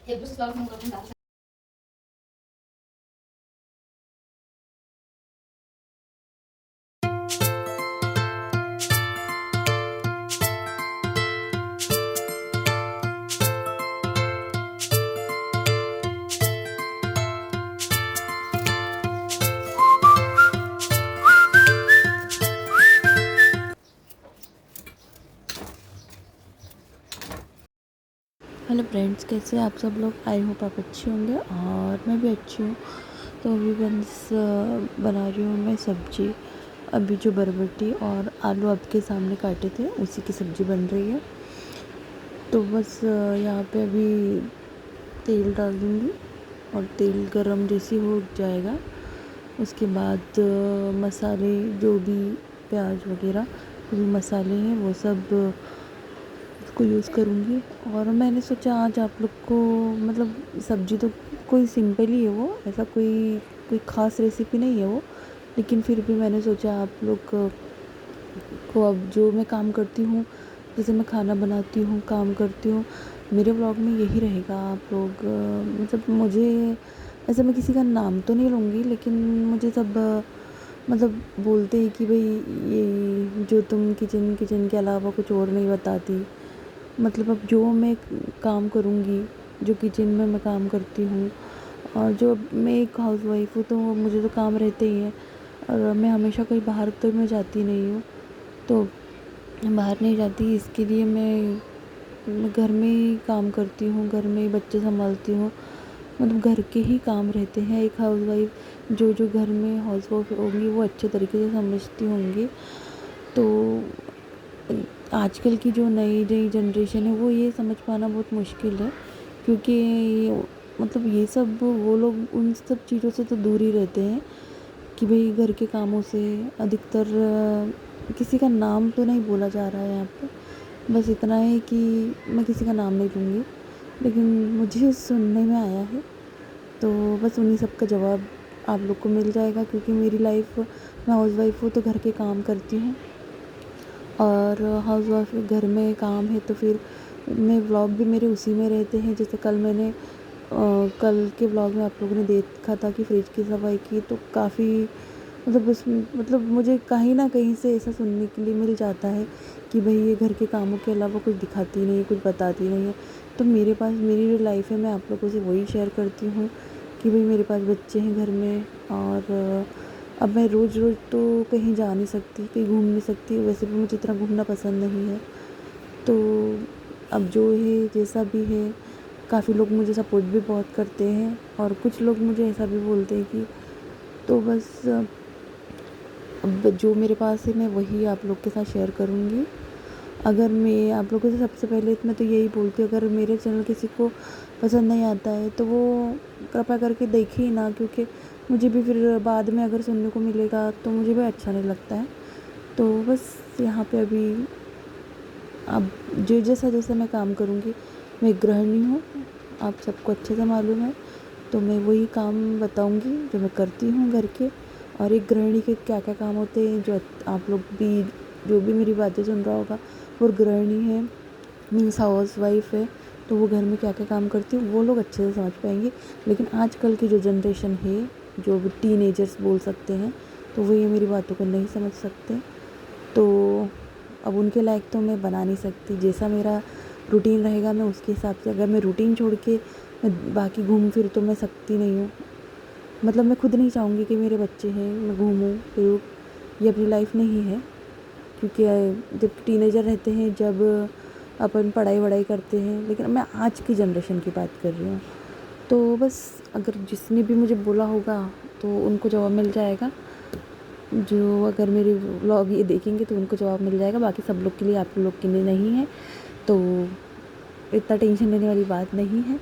Hello friends, कैसे आप सब लोग। आई होप आप अच्छे होंगे और मैं भी अच्छी हूँ। तो अभी बस बना रही हूँ मैं सब्जी। अभी जो बरबटी और आलू आपके सामने काटे थे उसी की सब्ज़ी बन रही है। तो बस यहाँ पे अभी तेल डाल दूँगी और तेल गरम जैसे हो जाएगा उसके बाद मसाले जो भी प्याज वगैरह जो भी मसाले हैं वो सब को यूज़ करूँगी। और मैंने सोचा आज आप लोग को मतलब सब्ज़ी तो कोई सिंपल ही है, वो ऐसा कोई कोई ख़ास रेसिपी नहीं है वो, लेकिन फिर भी मैंने सोचा आप लोग को अब जो मैं काम करती हूँ, जैसे मैं खाना बनाती हूँ, काम करती हूँ, मेरे ब्लॉग में यही रहेगा। आप लोग मतलब मुझे ऐसे मैं किसी का नाम तो नहीं लूँगी, लेकिन मुझे सब मतलब बोलते हैं कि भाई ये जो तुम किचन किचन के अलावा कुछ और नहीं बताती। मतलब अब जो मैं काम करूँगी, जो किचन में मैं काम करती हूँ, और जो मैं एक हाउसवाइफ़ हूँ तो मुझे तो काम रहते ही हैं। और मैं हमेशा कहीं बाहर तो मैं जाती नहीं हूँ, तो बाहर नहीं जाती, इसके लिए मैं घर में ही काम करती हूँ, घर में ही बच्चे संभालती हूँ। मतलब घर के ही काम रहते हैं। एक हाउसवाइफ़ जो घर में हाउसवाइफ होंगी वो अच्छे तरीके से समझती होंगी। तो आजकल की जो नई नई जनरेशन है वो ये समझ पाना बहुत मुश्किल है, क्योंकि मतलब ये सब वो लोग उन सब चीज़ों से तो दूर ही रहते हैं कि भाई घर के कामों से अधिकतर किसी का नाम तो नहीं बोला जा रहा है यहाँ पे। बस इतना है कि मैं किसी का नाम नहीं लूँगी, लेकिन मुझे सुनने में आया है तो बस उन्हीं सब का जवाब आप लोग को मिल जाएगा। क्योंकि मेरी लाइफ, मैं हाउसवाइफ हूँ तो घर के काम करती हूँ, और हाउसवाइफ घर में काम है तो फिर मैं व्लॉग भी मेरे उसी में रहते हैं। जैसे कल के व्लॉग में आप लोगों ने देखा था कि फ्रिज की सफाई की, तो काफ़ी मतलब मतलब मुझे कहीं ना कहीं से ऐसा सुनने के लिए मिल जाता है कि भाई ये घर के कामों के अलावा कुछ दिखाती नहीं है, कुछ बताती नहीं है। तो मेरे पास मेरी जो लाइफ है मैं आप लोगों से वही शेयर करती हूँ कि भाई मेरे पास बच्चे हैं घर में, और अब मैं रोज़ रोज़ तो कहीं जा नहीं सकती, कहीं घूम नहीं सकती। वैसे भी मुझे इतना घूमना पसंद नहीं है। तो अब जो है जैसा भी है, काफ़ी लोग मुझे सपोर्ट भी बहुत करते हैं, और कुछ लोग मुझे ऐसा भी बोलते हैं कि तो बस अब जो मेरे पास है मैं वही आप लोग के साथ शेयर करूँगी। अगर मैं आप लोगों से सबसे पहले मैं तो यही बोलती हूँ, अगर मेरे चैनल किसी को पसंद नहीं आता है तो वो कृपया करके देखे ही ना, क्योंकि मुझे भी फिर बाद में अगर सुनने को मिलेगा तो मुझे भी अच्छा नहीं लगता है। तो बस यहाँ पे अभी अब जो जैसा जैसा मैं काम करूँगी, मैं एक गृहिणी हूँ, आप सबको अच्छे से मालूम है, तो मैं वही काम बताऊँगी जो मैं करती हूँ घर के। और एक गृहिणी के क्या क्या काम होते हैं, जो आप लोग भी जो भी मेरी बातें सुन रहा होगा वो गृहिणी है, मीन्स हाउस वाइफ है, तो वो घर में क्या क्या काम करती है वो लोग अच्छे से समझ पाएंगे। लेकिन आजकल की जो जनरेशन है, जो टीनेजर्स बोल सकते हैं, तो वो ये मेरी बातों को नहीं समझ सकते। तो अब उनके लायक तो मैं बना नहीं सकती। जैसा मेरा रूटीन रहेगा मैं उसके हिसाब से, अगर मैं रूटीन छोड़ के मैं बाकी घूम फिर तो मैं सकती नहीं हूँ। मतलब मैं खुद नहीं चाहूँगी कि मेरे बच्चे हैं मैं घूमूँ फिरूँ, ये अपनी लाइफ नहीं है। क्योंकि जब टीनेजर रहते हैं, जब अपन पढ़ाई वढ़ाई करते हैं, लेकिन मैं आज की जनरेशन की बात कर रही हूँ। तो बस अगर जिसने भी मुझे बोला होगा तो उनको जवाब मिल जाएगा। जो अगर मेरे व्लॉग ये देखेंगे तो उनको जवाब मिल जाएगा, बाकी सब लोग के लिए, आप लोग के लिए नहीं है। तो इतना टेंशन लेने वाली बात नहीं है।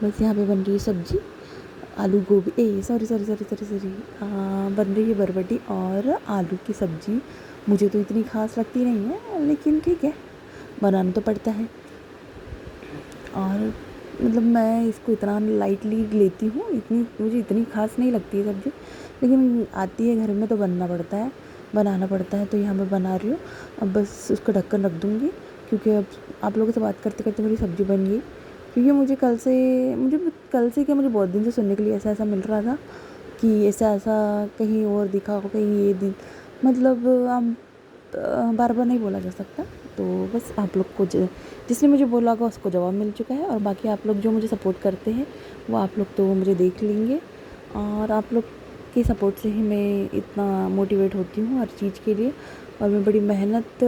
बस यहाँ पे बन रही है सब्जी, आलू गोभी sorry sorry sorry sorry sorry बन रही है बरबटी और आलू की सब्ज़ी। मुझे तो इतनी खास लगती नहीं है, लेकिन ठीक है, बनाना तो पड़ता है। और मतलब मैं इसको इतना लाइटली लेती हूँ, इतनी मुझे इतनी खास नहीं लगती है सब्ज़ी, लेकिन आती है घर में तो बनना पड़ता है, बनाना पड़ता है। तो यहाँ मैं बना रही हूँ। अब बस उसको ढक्कन रख दूँगी, क्योंकि अब आप लोगों से बात करते करते मेरी सब्ज़ी बन गई। क्योंकि मुझे कल से क्या, मुझे बहुत दिन से सुनने के लिए ऐसा ऐसा मिल रहा था कि ऐसा ऐसा कहीं और दिखा हो, कहीं ये दिन, मतलब हम बार बार नहीं बोला जा सकता। तो बस आप लोग को जिसने मुझे बोला होगा उसको जवाब मिल चुका है, और बाकी आप लोग जो मुझे सपोर्ट करते हैं वो आप लोग तो मुझे देख लेंगे, और आप लोग के सपोर्ट से ही मैं इतना मोटिवेट होती हूँ हर चीज़ के लिए। और मैं बड़ी मेहनत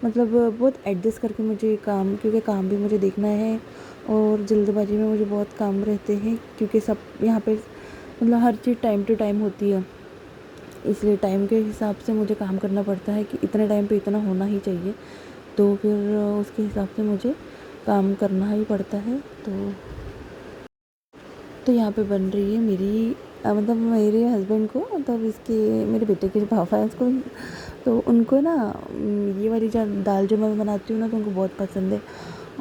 मतलब बहुत एडजस्ट करके मुझे काम, क्योंकि काम भी मुझे देखना है, और जल्दबाजी में मुझे बहुत काम रहते हैं, क्योंकि सब यहाँ पे मतलब हर चीज़ टाइम टू टाइम होती है, इसलिए टाइम के हिसाब से मुझे काम करना पड़ता है कि इतने टाइम पे इतना होना ही चाहिए। तो फिर उसके हिसाब से मुझे काम करना ही पड़ता है। तो यहाँ पे बन रही है मेरी मतलब मेरे हस्बैंड को, मतलब इसके मेरे बेटे के जो पापा है उसको, तो उनको ना ये वाली जो दाल जो मैं बनाती हूँ ना, तो उनको बहुत पसंद है।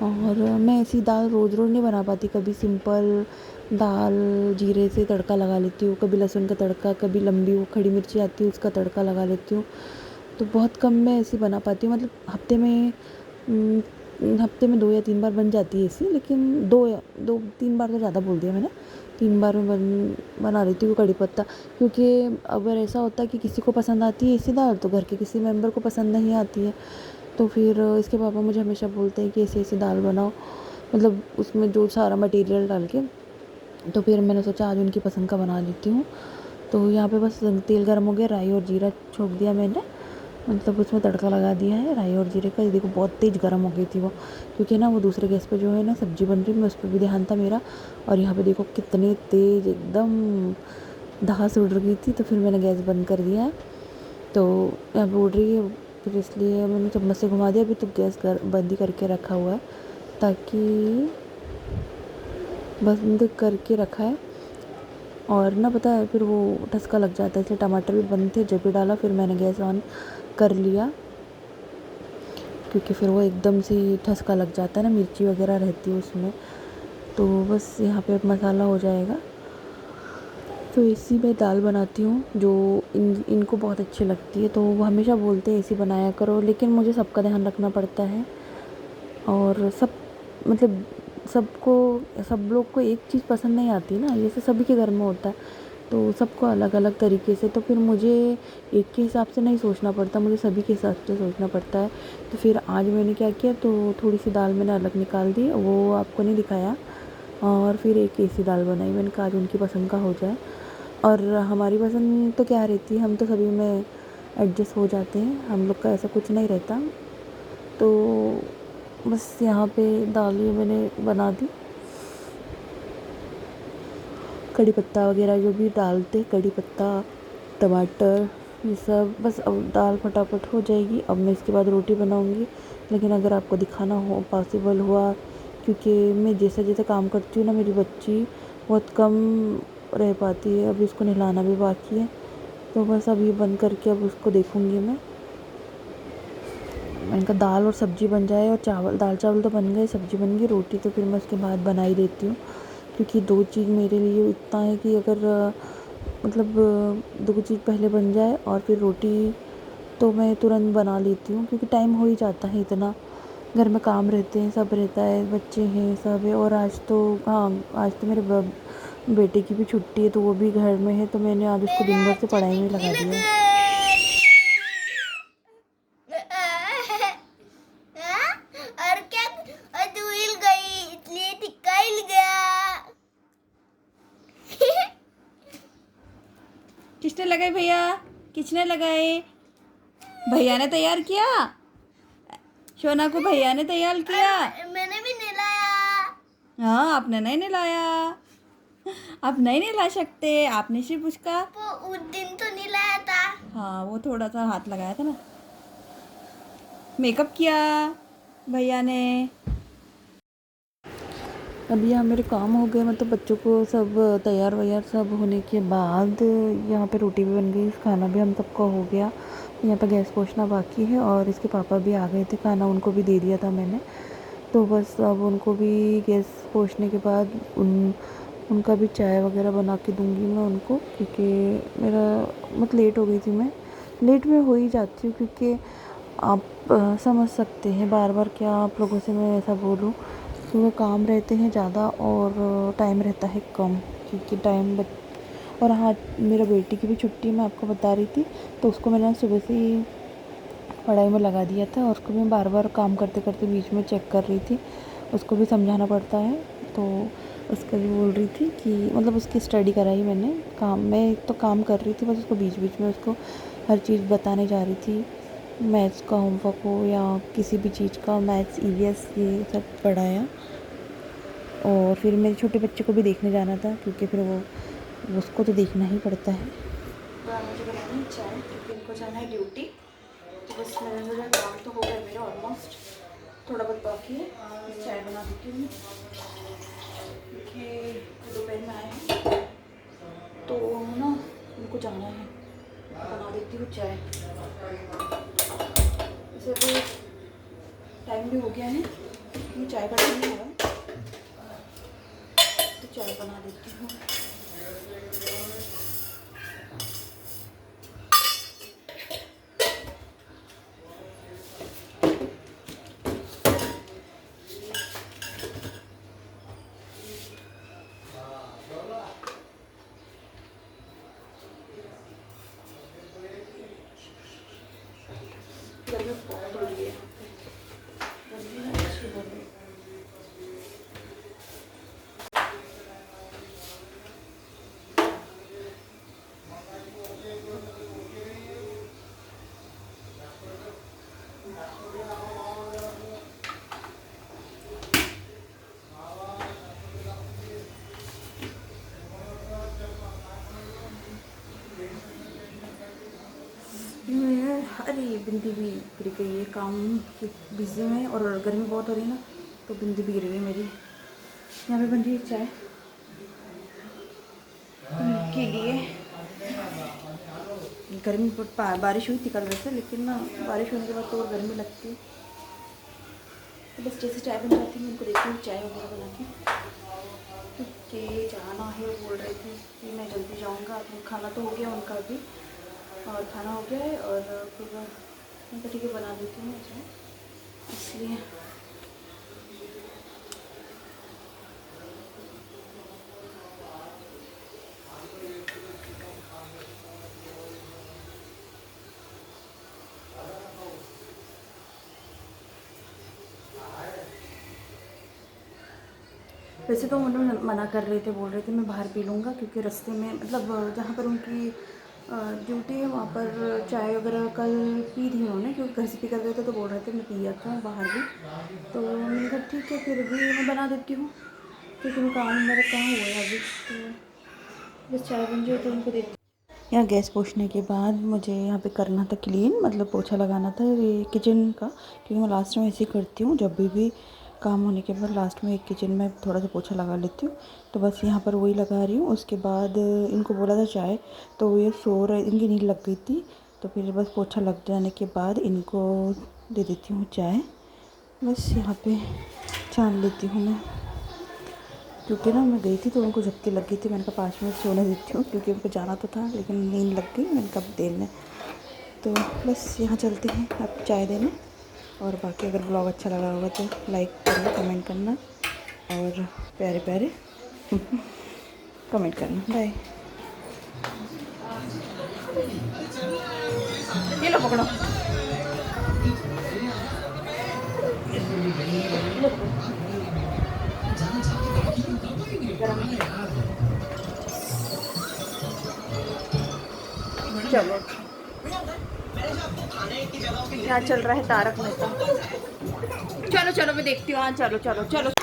और मैं ऐसी दाल रोज़ रोज़ नहीं बना पाती, कभी सिंपल दाल जीरे से तड़का लगा लेती हूँ, कभी लहसुन का तड़का, कभी लंबी वो खड़ी मिर्ची आती है उसका तड़का लगा लेती हूँ। तो बहुत कम मैं ऐसी बना पाती हूँ, मतलब हफ्ते में 2 या 3 बार बन जाती है ऐसी, लेकिन 2 या 3 बार तो ज़्यादा बोल दिया मैंने, 3 बार में बना लेती हूँ कड़ी पत्ता। क्योंकि अगर ऐसा होता है कि किसी को पसंद आती है ऐसी दाल, तो घर के किसी मेंबर को पसंद नहीं आती है, तो फिर इसके पापा मुझे हमेशा बोलते हैं कि ऐसी ऐसी दाल बनाओ, मतलब उसमें जो सारा मटेरियल डाल के। तो फिर मैंने सोचा आज उनकी पसंद का बना लेती हूँ। तो यहाँ पे बस तेल गर्म हो गया, राई और जीरा छोड़ दिया मैंने, मतलब उसमें तड़का लगा दिया है राई और जीरे का। ये देखो बहुत तेज़ गर्म हो गई थी वो, क्योंकि ना वो दूसरे गैस पे जो है ना सब्ज़ी बन रही, मैं उस पर भी ध्यान था मेरा। और यहाँ पे देखो कितने तेज़ एकदम धांस उड़ गई थी, तो फिर मैंने गैस बंद कर दिया है। तो यहाँ पे उड़ रही है, फिर इसलिए मैंने चम्मच से घुमा दिया। अभी तो गैस बंद ही करके रखा हुआ है, ताकि बंद करके रखा है। और ना पता है फिर वो ठसका लग जाता है, इसलिए टमाटर भी बंद थे जब भी डाला, फिर मैंने गैस ऑन कर लिया, क्योंकि फिर वो एकदम से ठसका लग जाता है ना, मिर्ची वगैरह रहती है उसमें। तो बस यहाँ पे अब मसाला हो जाएगा। तो ऐसी मैं दाल बनाती हूँ जो इनको बहुत अच्छी लगती है, तो वो हमेशा बोलते हैं ऐसी बनाया करो, लेकिन मुझे सबका ध्यान रखना पड़ता है। और सब मतलब सबको सब लोग को एक चीज़ पसंद नहीं आती ना, जैसे सभी के घर में होता है, तो सबको अलग अलग तरीके से, तो फिर मुझे एक के हिसाब से नहीं सोचना पड़ता, मुझे सभी के हिसाब से सोचना पड़ता है। तो फिर आज मैंने क्या किया, तो थोड़ी सी दाल मैंने अलग निकाल दी, वो आपको नहीं दिखाया, और फिर एक ऐसी दाल बनाई मैंने कहा आज उनकी पसंद का हो जाए। और हमारी पसंद तो क्या रहती है, हम तो सभी में एडजस्ट हो जाते हैं, हम लोग का ऐसा कुछ नहीं रहता। तो बस यहाँ पे दाल ये मैंने बना दी, कड़ी पत्ता वगैरह जो भी डालते, कड़ी पत्ता टमाटर ये सब, बस अब दाल फटाफट हो जाएगी। अब मैं इसके बाद रोटी बनाऊँगी, लेकिन अगर आपको दिखाना हो पॉसिबल हुआ, क्योंकि मैं जैसे जैसे काम करती हूँ ना, मेरी बच्ची बहुत कम रह पाती है, अभी उसको नहलाना भी बाकी है। तो बस अब ये बंद करके अब उसको देखूँगी मैंने कहा दाल और सब्ज़ी बन जाए, और चावल दाल चावल तो बन गए, सब्ज़ी बन गई, रोटी तो फिर मैं उसके बाद बना ही देती हूँ। क्योंकि 2 चीज़ मेरे लिए इतना है कि अगर मतलब 2 चीज़ पहले बन जाए और फिर रोटी तो मैं तुरंत बना लेती हूँ, क्योंकि टाइम हो ही जाता है इतना, घर में काम रहते हैं, सब रहता है, बच्चे हैं, सब है। और आज तो हाँ, आज तो मेरे बेटे की भी छुट्टी है, तो वो भी घर में है, तो मैंने आज उसको दिन भर से पढ़ाई में लगा दिया है। और क्या, तू हिल गई इसलिए टिक्का हिल गया। किसने लगाए भैया, किसने लगाए? भैया ने तैयार किया, शोना को भैया ने तैयार किया। मैंने भी नहलाया। हाँ आपने नहीं नहलाया, आप नहीं नहला सकते, आपने सिर्फ उसका वो उस दिन तो नहलाया था। हाँ वो थोड़ा सा हाथ लगाया था ना, मेकअप किया भैया ने। अभी यहाँ मेरे काम हो गए, मतलब बच्चों को सब तैयार वैयार सब होने के बाद यहाँ पे रोटी भी बन गई, खाना भी हम सबका हो गया। यहाँ पे गैस पोछना बाकी है, और इसके पापा भी आ गए थे, खाना उनको भी दे दिया था मैंने। तो बस अब उनको भी गैस पोछने के बाद उनका भी चाय वगैरह बना के दूँगी मैं उनको, क्योंकि मेरा मतलब लेट हो गई थी, मैं लेट में हो ही जाती हूँ, क्योंकि आप समझ सकते हैं बार बार क्या आप लोगों से मैं ऐसा बोलूँ, सुबह काम रहते हैं ज़्यादा और टाइम रहता है कम, क्योंकि और हाँ, मेरा बेटी की भी छुट्टी मैं आपको बता रही थी, तो उसको मैंने सुबह से ही पढ़ाई में लगा दिया था और उसको भी बार बार काम करते करते बीच में चेक कर रही थी, उसको भी समझाना पड़ता है। तो उसका भी बोल रही थी कि मतलब उसकी स्टडी कराई मैंने, मैं तो काम कर रही थी, बस उसको बीच बीच में उसको हर चीज़ बताने जा रही थी, मैथ्स का होमवर्क हो या किसी भी चीज़ का, मैथ्स ईवीएस ये सब पढ़ाया। और फिर मेरे छोटे बच्चे को भी देखने जाना था, क्योंकि फिर वो उसको तो देखना ही पड़ता है। मुझे बनानी चाय, क्योंकि इनको जाना है ड्यूटी। तो बस मैंने सोचा काम तो हो गया मेरा ऑलमोस्ट, थोड़ा बहुत बाकी है। चाय बना देती हूँ, क्योंकि दोपहर में आए हैं तो ना उनको जाना है। बना देती हूँ चाय। वैसे तो टाइम भी हो गया है, ये चाय का टाइम नहीं हुआ, तो चाय बना देती हूँ। गर्मी बहुत हो रही है, गर्मी ना अच्छी हो रही है। अरे बिंदी भी गिर गई है, काम बिजी में और गर्मी बहुत हो रही है ना, तो बिंदी भी गिर गई मेरी। यहाँ पे बन रही है चाय के लिए। गर्मी बारिश हुई थी कल वैसे, लेकिन ना बारिश होने के बाद तो और गर्मी लगती है। तो बस जैसे चाय बन जाती है उनको देखती हूँ चाय वगैरह बना के, कि जाना है। वो बोल रहे थे कि मैं जल्दी जाऊँगा, तो खाना तो हो गया उनका भी, और खाना हो गया है। और फिर मैं तो ठीक है बना देती हूँ चाय, इसलिए। वैसे तो मुझे मना कर रहे थे, बोल रहे थे मैं बाहर पी लूँगा, क्योंकि रास्ते में मतलब जहाँ पर उनकी ड्यूटी है वहाँ पर चाय वगैरह कल पी थी उन्होंने, क्योंकि घर से पी कर गए थे, तो बोल रहे थे मैं पी जाता हूँ बाहर भी। तो मैंने कहा ठीक है, फिर भी मैं बना देती हूँ, क्योंकि मैं काम मेरा कहाँ हुआ है अभी। तो बस चाय बन जाए तो उनको देती। यहाँ गैस पोछने के बाद मुझे यहाँ पे करना था क्लीन, मतलब पोछा लगाना था ये किचन का, क्योंकि मैं लास्ट में ऐसे ही करती हूँ, जब भी काम होने के बाद लास्ट में एक किचन में थोड़ा सा पोछा लगा लेती हूँ। तो बस यहाँ पर वही लगा रही हूँ। उसके बाद इनको बोला था चाय, तो ये सो रहे, इनकी नींद लग गई थी, तो फिर बस पोछा लग जाने के बाद इनको दे देती हूँ चाय। बस यहाँ पर छान लेती हूँ मैं, क्योंकि ना मैं गई थी तो उनको झपकी लग गई थी। मैंने कहा 5 मिनट सोने देती हूँ, क्योंकि उनको जाना तो था, लेकिन नींद लग गई। मैंने कहा देने, तो बस यहाँ चलते हैं अब चाय देने। और बाकी अगर ब्लॉग अच्छा लगा होगा तो लाइक करना, कमेंट करना, और प्यारे प्यारे कमेंट करना। बाय। ये लो पकड़ो। चलो, यहाँ चल रहा है तारक मेहता। चलो चलो मैं देखती हूँ। हाँ चलो चलो चलो।